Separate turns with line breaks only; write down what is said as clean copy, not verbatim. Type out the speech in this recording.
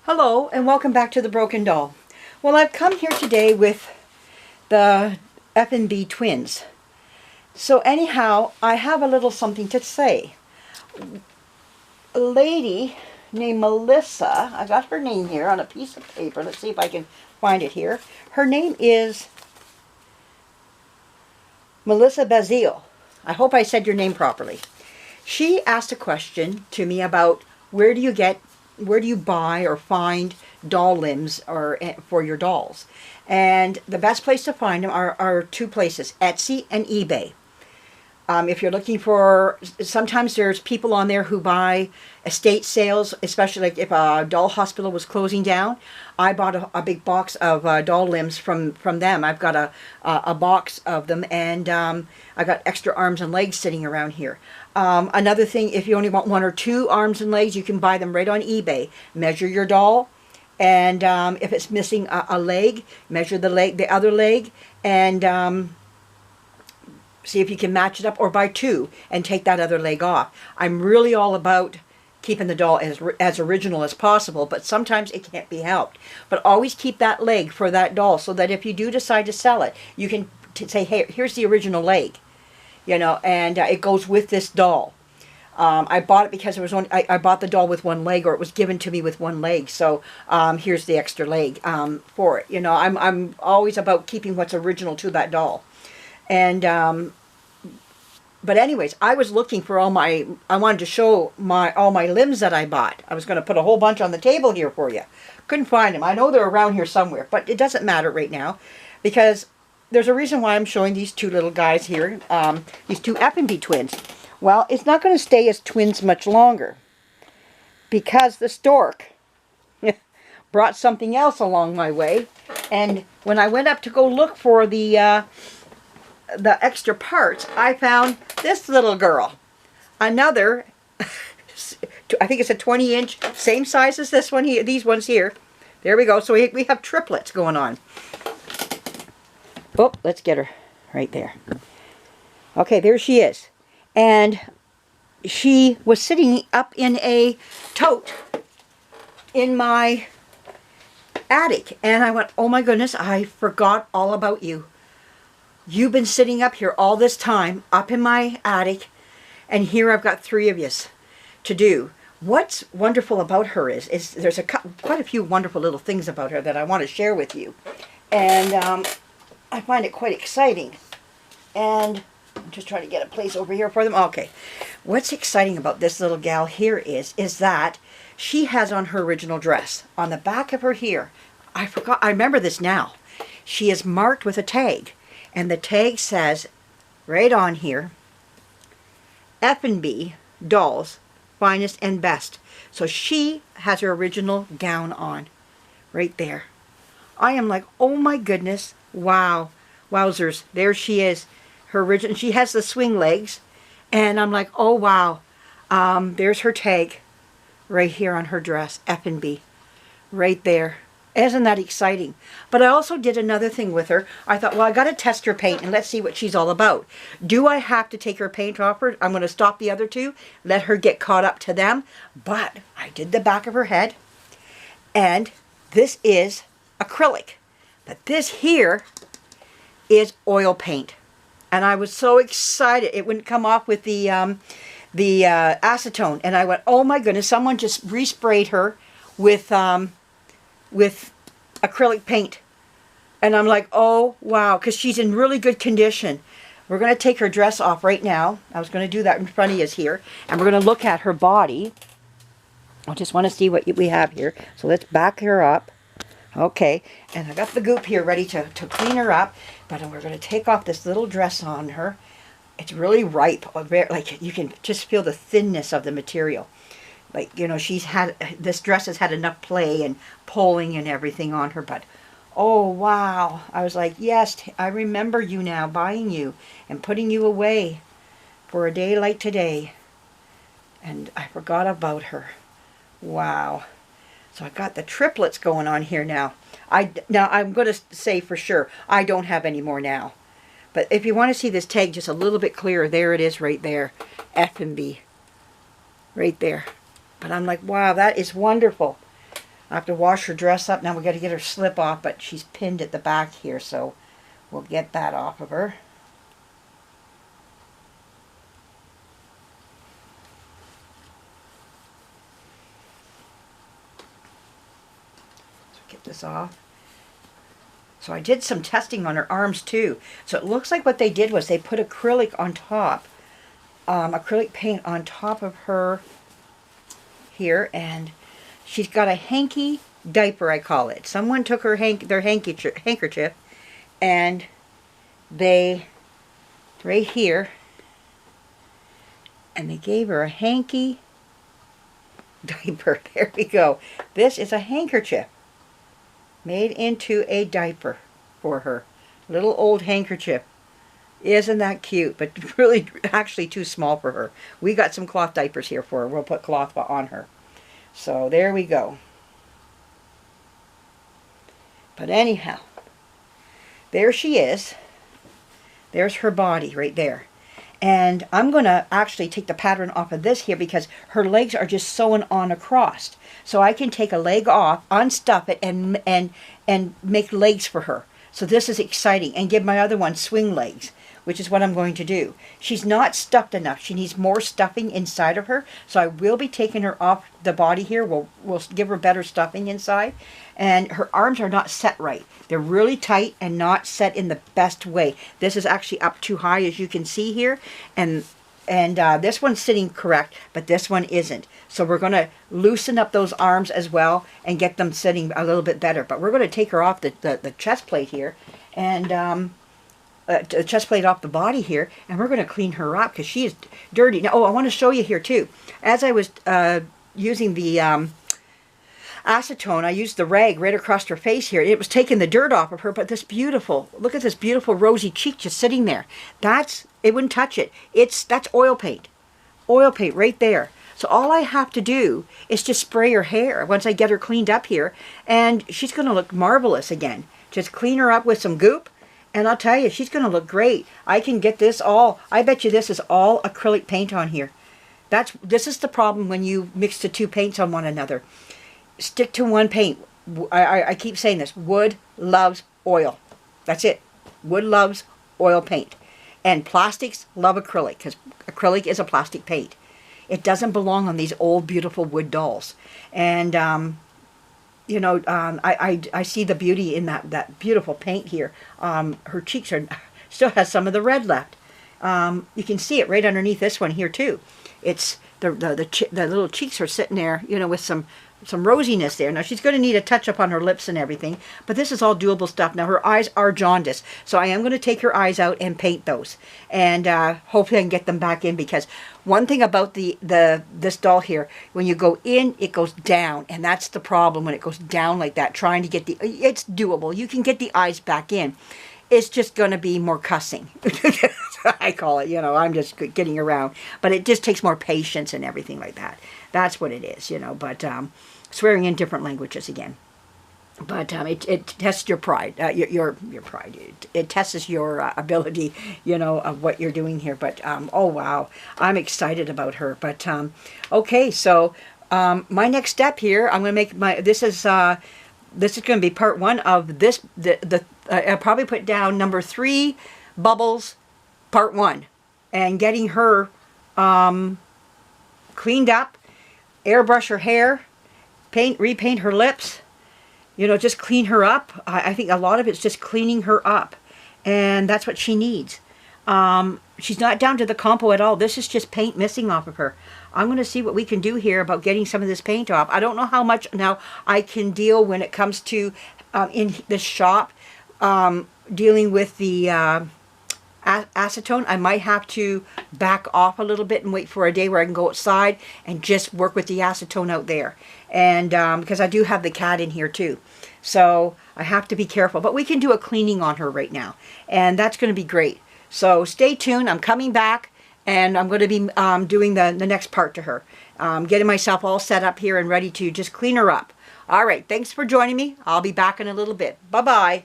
Hello and welcome back to The Broken Doll. Well, I've come here today with the F&B twins. So anyhow, I have a little something to say. A lady named Melissa, I got her name here on a piece of paper. Let's see if I can find it here. Her name is Melissa Bazile. I hope I said your name properly. She asked a question to me about where do you buy or find doll limbs or for your dolls. And the best place to find them are two places, Etsy and eBay. If you're looking for, sometimes there's people on there who buy estate sales, especially like if a doll hospital was closing down. I bought a big box of doll limbs from them. I've got a box of them, and I got extra arms and legs sitting around here. Another thing, if you only want one or two arms and legs, you can buy them right on eBay. Measure your doll, and if it's missing a leg, measure the other leg, and see if you can match it up, or buy two and take that other leg off. I'm really all about keeping the doll as original as possible, but sometimes it can't be helped. But always keep that leg for that doll, so that if you do decide to sell it, you can say, hey, here's the original leg, you know, and it goes with this doll. I bought it because I bought the doll with one leg, or it was given to me with one leg. So here's the extra leg for it. You know, I'm always about keeping what's original to that doll. And but anyways, I was looking for I wanted to show all my limbs that I bought. I was going to put a whole bunch on the table here for you. Couldn't find them. I know they're around here somewhere, but it doesn't matter right now, because there's a reason why I'm showing these two little guys here, these two F&B twins. Well, it's not going to stay as twins much longer, because the stork brought something else along my way, and when I went up to go look for the extra parts, I found this little girl. Another, I think it's a 20-inch, same size as this one here, these ones here. There we go. So we have triplets going on. Oh, let's get her right there. Okay, there she is. And she was sitting up in a tote in my attic. And I went, oh my goodness, I forgot all about you. You've been sitting up here all this time, up in my attic, and here I've got three of yous to do. What's wonderful about her is there's quite a few wonderful little things about her that I want to share with you. And I find it quite exciting. And I'm just trying to get a place over here for them. Okay. What's exciting about this little gal here is that she has on her original dress. On the back of her here, I remember this now. She is marked with a tag. And the tag says, right on here, F&B Dolls, Finest and Best. So she has her original gown on, right there. I am like, oh my goodness, wow, wowzers, there she is. Her original, she has the swing legs, and I'm like, oh wow, there's her tag, right here on her dress, F&B, right there. Isn't that exciting? But I also did another thing with her. I thought, well, I got to test her paint and let's see what she's all about. Do I have to take her paint off her? I'm going to stop the other two, let her get caught up to them. But I did the back of her head, and this is acrylic. But this here is oil paint. And I was so excited. It wouldn't come off with the acetone. And I went, oh my goodness, someone just resprayed her with acrylic paint. And I'm like, oh wow, because she's in really good condition. We're going to take her dress off right now. I was going to do that in front of you here, and we're going to look at her body. I just want to see what we have here. So let's back her up. Okay, and I got the goop here ready to clean her up, but we're going to take off this little dress on her. It's really ripe, like you can just feel the thinness of the material. Like, you know, this dress has had enough play and pulling and everything on her, but oh wow, I was like, yes, I remember you now, buying you and putting you away for a day like today. And I forgot about her. Wow. So I got the triplets going on here now. Now I'm going to say for sure, I don't have any more now. But if you want to see this tag just a little bit clearer, there it is right there, F&B, right there. But I'm like, wow, that is wonderful. I have to wash her dress up. Now we got to get her slip off, but she's pinned at the back here, so we'll get that off of her. So get this off. So I did some testing on her arms too. So it looks like what they did was they put acrylic on top, acrylic paint on top of her here, and she's got a hanky diaper, I call it. Someone took her their handkerchief, and they, right here, and they gave her a hanky diaper. There we go. This is a handkerchief made into a diaper for her. Little old handkerchief. Isn't that cute? But really, actually too small for her. We got some cloth diapers here for her. We'll put cloth on her. So there we go. But anyhow, there she is. There's her body right there. And I'm going to actually take the pattern off of this here because her legs are just sewn on across. So I can take a leg off, unstuff it, and make legs for her. So this is exciting. And give my other one swing legs, which is what I'm going to do. She's not stuffed enough. She needs more stuffing inside of her. So I will be taking her off the body here. We'll give her better stuffing inside. And her arms are not set right. They're really tight and not set in the best way. This is actually up too high, as you can see here. And this one's sitting correct, but this one isn't. So we're going to loosen up those arms as well and get them sitting a little bit better. But we're going to take her off the chest plate here, and the chest plate off the body here, and we're going to clean her up because she is dirty. Now, I want to show you here too. As I was using the acetone, I used the rag right across her face here. It was taking the dirt off of her, but this beautiful, look at this beautiful rosy cheek just sitting there. It wouldn't touch it. That's oil paint. Oil paint right there. So all I have to do is just spray her hair once I get her cleaned up here, and she's going to look marvelous again. Just clean her up with some goop, and I'll tell you, she's going to look great. I can get this all, I bet you this is all acrylic paint on here. This is the problem when you mix the two paints on one another. Stick to one paint. I keep saying this. Wood loves oil. That's it. Wood loves oil paint. And plastics love acrylic, because acrylic is a plastic paint. It doesn't belong on these old, beautiful wood dolls. And, you know, I see the beauty in that beautiful paint here. Her cheeks still has some of the red left. You can see it right underneath this one here, too. It's the little cheeks are sitting there, you know, with some rosiness there. Now, she's going to need a touch-up on her lips and everything, but this is all doable stuff. Now, her eyes are jaundiced, so I am going to take her eyes out and paint those, and hopefully I can get them back in, because one thing about this doll here, when you go in, it goes down, and that's the problem when it goes down like that, trying to get it's doable. You can get the eyes back in. It's just going to be more cussing. I call it, you know, I'm just getting around. But it just takes more patience and everything like that. That's what it is, you know. But swearing in different languages again. But it tests your pride, your pride. It tests your ability, you know, of what you're doing here. But, oh, wow, I'm excited about her. But, okay, so my next step here, I'm going to make this is going to be part one of this, I'll probably put down number 3, Bubbles, part 1. And getting her cleaned up, airbrush her hair, repaint her lips, you know, just clean her up. I think a lot of it's just cleaning her up. And that's what she needs. She's not down to the compo at all. This is just paint missing off of her. I'm going to see what we can do here about getting some of this paint off. I don't know how much now I can deal when it comes to in the shop dealing with the acetone. I might have to back off a little bit and wait for a day where I can go outside and just work with the acetone out there. And because I do have the cat in here too. So I have to be careful. But we can do a cleaning on her right now. And that's going to be great. So stay tuned. I'm coming back. And I'm going to be doing the next part to her. Getting myself all set up here and ready to just clean her up. All right. Thanks for joining me. I'll be back in a little bit. Bye-bye.